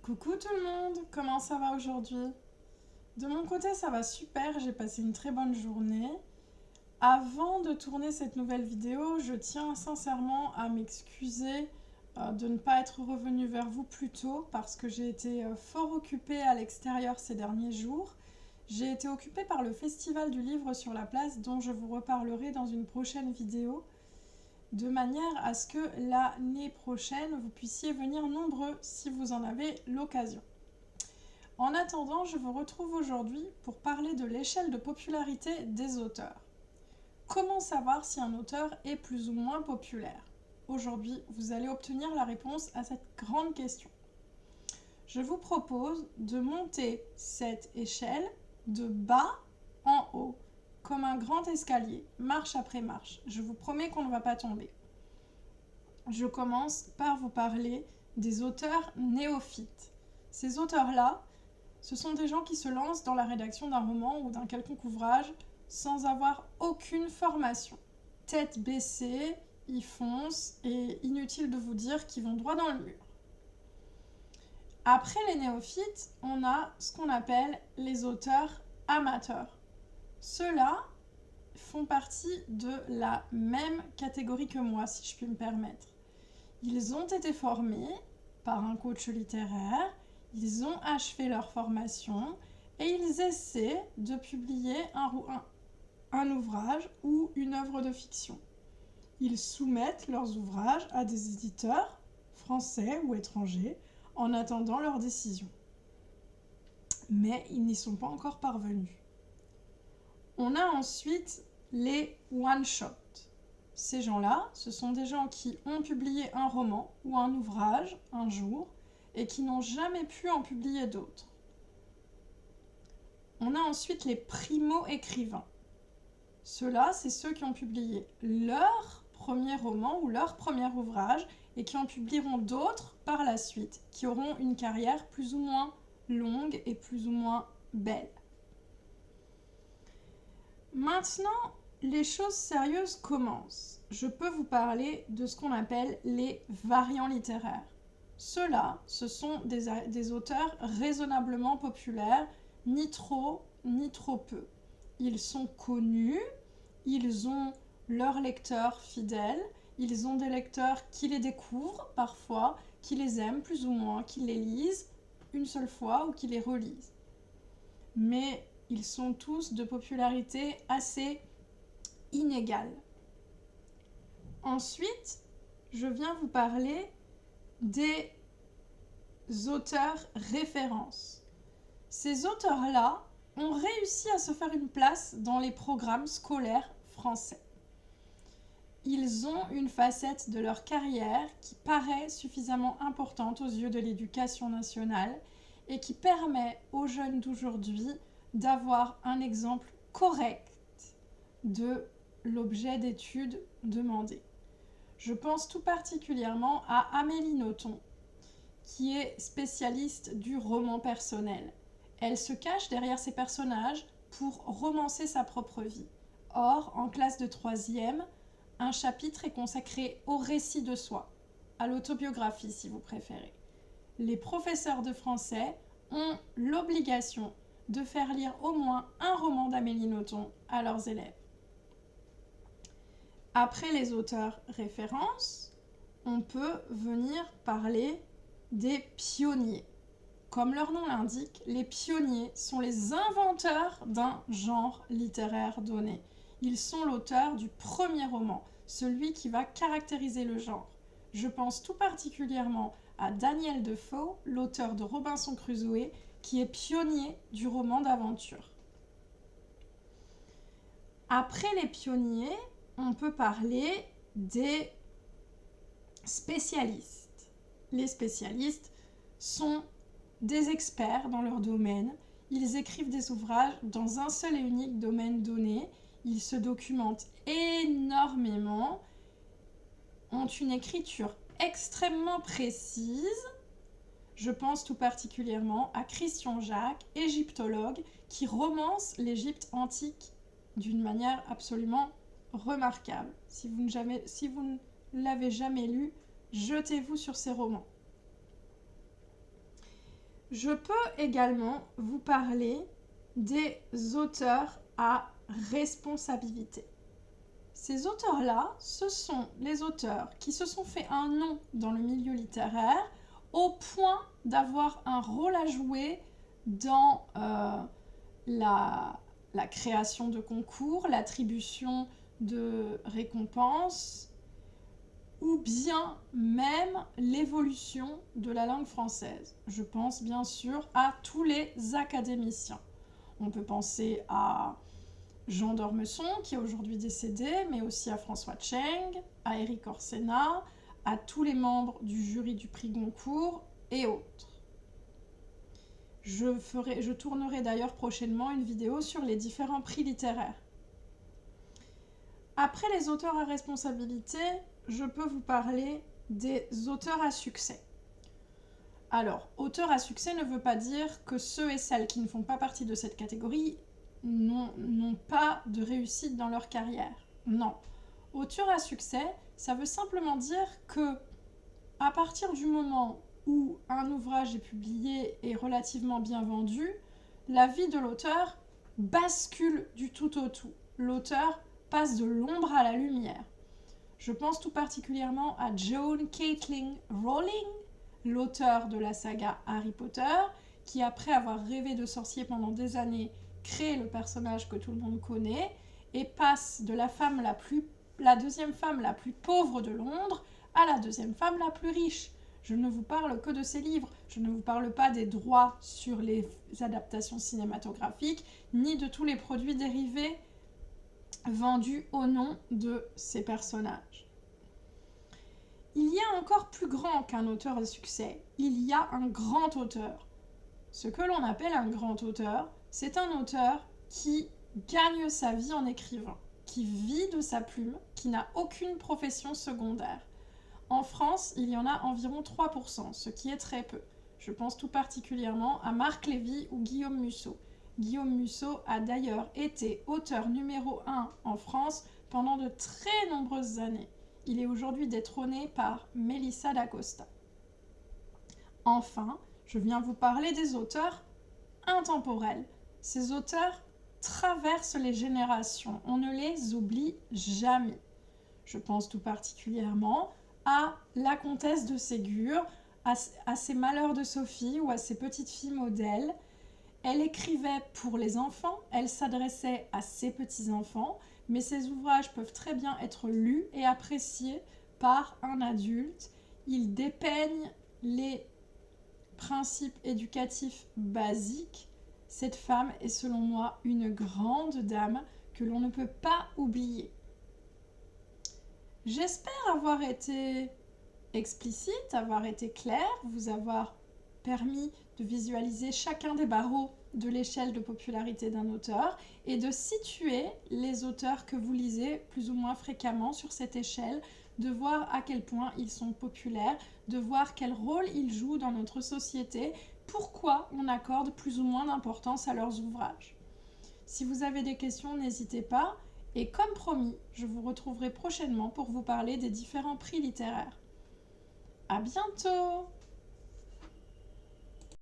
Coucou tout le monde, comment ça va aujourd'hui? De mon côté ça va super, j'ai passé une très bonne journée. Avant de tourner cette nouvelle vidéo, je tiens sincèrement à m'excuser de ne pas être revenue vers vous plus tôt parce que j'ai été fort occupée à l'extérieur ces derniers jours. J'ai été occupée par le Festival du livre sur la place dont je vous reparlerai dans une prochaine vidéo, de manière à ce que l'année prochaine vous puissiez venir nombreux si vous en avez l'occasion. En attendant, je vous retrouve aujourd'hui pour parler de l'échelle de popularité des auteurs. Comment savoir si un auteur est plus ou moins populaire? Aujourd'hui, vous allez obtenir la réponse à cette grande question. Je vous propose de monter cette échelle de bas en haut, comme un grand escalier, marche après marche. Je vous promets qu'on ne va pas tomber. Je commence par vous parler des auteurs néophytes. Ces auteurs-là, ce sont des gens qui se lancent dans la rédaction d'un roman ou d'un quelconque ouvrage sans avoir aucune formation. Tête baissée, ils foncent et inutile de vous dire qu'ils vont droit dans le mur. Après les néophytes, on a ce qu'on appelle les auteurs amateurs. Ceux-là font partie de la même catégorie que moi, si je puis me permettre. Ils ont été formés par un coach littéraire, ils ont achevé leur formation et ils essaient de publier un ouvrage ou une œuvre de fiction. Ils soumettent leurs ouvrages à des éditeurs, français ou étrangers, en attendant leur décision. Mais ils n'y sont pas encore parvenus. On a ensuite les one-shots. Ces gens-là, ce sont des gens qui ont publié un roman ou un ouvrage un jour et qui n'ont jamais pu en publier d'autres. On a ensuite les primo-écrivains. Ceux-là, c'est ceux qui ont publié leur premier roman ou leur premier ouvrage et qui en publieront d'autres par la suite, qui auront une carrière plus ou moins longue et plus ou moins belle. Maintenant, les choses sérieuses commencent. Je peux vous parler de ce qu'on appelle les variants littéraires. Ceux-là, ce sont des auteurs raisonnablement populaires, ni trop peu. Ils sont connus, ils ont leurs lecteurs fidèles, ils ont des lecteurs qui les découvrent parfois, qui les aiment plus ou moins, qui les lisent une seule fois ou qui les relisent. Mais ils sont tous de popularité assez inégale. Ensuite, je viens vous parler des auteurs références. Ces auteurs-là ont réussi à se faire une place dans les programmes scolaires français. Ils ont une facette de leur carrière qui paraît suffisamment importante aux yeux de l'éducation nationale et qui permet aux jeunes d'aujourd'hui d'avoir un exemple correct de l'objet d'étude demandé. Je pense tout particulièrement à Amélie Nothomb, qui est spécialiste du roman personnel. Elle se cache derrière ses personnages pour romancer sa propre vie. Or, en classe de 3e, un chapitre est consacré au récit de soi, à l'autobiographie si vous préférez. Les professeurs de français ont l'obligation de faire lire au moins un roman d'Amélie Nothomb à leurs élèves. Après les auteurs références, on peut venir parler des pionniers. Comme leur nom l'indique, les pionniers sont les inventeurs d'un genre littéraire donné. Ils sont l'auteur du premier roman, celui qui va caractériser le genre. Je pense tout particulièrement à Daniel Defoe, l'auteur de Robinson Crusoe, qui est pionnier du roman d'aventure. Après les pionniers, on peut parler des spécialistes. Les spécialistes sont des experts dans leur domaine. Ils écrivent des ouvrages dans un seul et unique domaine donné. Ils se documentent énormément, ont une écriture extrêmement précise. Je pense tout particulièrement à Christian Jacques, égyptologue, qui romance l'Égypte antique d'une manière absolument remarquable. Si vous ne l'avez jamais lu, jetez-vous sur ces romans. Je peux également vous parler des auteurs à responsabilité. Ces auteurs-là, ce sont les auteurs qui se sont fait un nom dans le milieu littéraire au point d'avoir un rôle à jouer dans la création de concours, l'attribution de récompenses ou bien même l'évolution de la langue française. Je pense bien sûr à tous les académiciens. On peut penser à Jean d'Ormesson, qui est aujourd'hui décédé, mais aussi à François Cheng, à Éric Orsena, à tous les membres du jury du prix Goncourt et autres. Je tournerai d'ailleurs prochainement une vidéo sur les différents prix littéraires. Après les auteurs à responsabilité, je peux vous parler des auteurs à succès. Alors, auteur à succès ne veut pas dire que ceux et celles qui ne font pas partie de cette catégorie n'ont pas de réussite dans leur carrière. Non. Auteur à succès, ça veut simplement dire que à partir du moment où un ouvrage est publié et relativement bien vendu, la vie de l'auteur bascule du tout au tout. L'auteur passe de l'ombre à la lumière. Je pense tout particulièrement à Joan Caitlin Rowling, l'auteur de la saga Harry Potter, qui après avoir rêvé de sorcier pendant des années, crée le personnage que tout le monde connaît et passe de la deuxième femme la plus pauvre de Londres à la deuxième femme la plus riche. Je ne vous parle que de ses livres, je ne vous parle pas des droits sur les adaptations cinématographiques, ni de tous les produits dérivés vendus au nom de ces personnages. Il y a encore plus grand qu'un auteur à succès, il y a un grand auteur. Ce que l'on appelle un grand auteur, c'est un auteur qui gagne sa vie en écrivant, qui vit de sa plume, qui n'a aucune profession secondaire. En France, il y en a environ 3%, ce qui est très peu. Je pense tout particulièrement à Marc Lévy ou Guillaume Musso. Guillaume Musso a d'ailleurs été auteur numéro 1 en France pendant de très nombreuses années. Il est aujourd'hui détrôné par Mélissa d'Acosta. Enfin, je viens vous parler des auteurs intemporels. Ces auteurs traversent les générations, on ne les oublie jamais. Je pense tout particulièrement à la comtesse de Ségur, à ses malheurs de Sophie ou à ses petites filles modèles. Elle écrivait pour les enfants, elle s'adressait à ses petits-enfants, mais ses ouvrages peuvent très bien être lus et appréciés par un adulte. Ils dépeignent les principes éducatifs basiques. Cette femme est selon moi une grande dame que l'on ne peut pas oublier. J'espère avoir été explicite, avoir été claire, vous avoir permis de visualiser chacun des barreaux de l'échelle de popularité d'un auteur et de situer les auteurs que vous lisez plus ou moins fréquemment sur cette échelle, de voir à quel point ils sont populaires, de voir quel rôle ils jouent dans notre société, pourquoi on accorde plus ou moins d'importance à leurs ouvrages. Si vous avez des questions, n'hésitez pas. Et comme promis, je vous retrouverai prochainement pour vous parler des différents prix littéraires. À bientôt!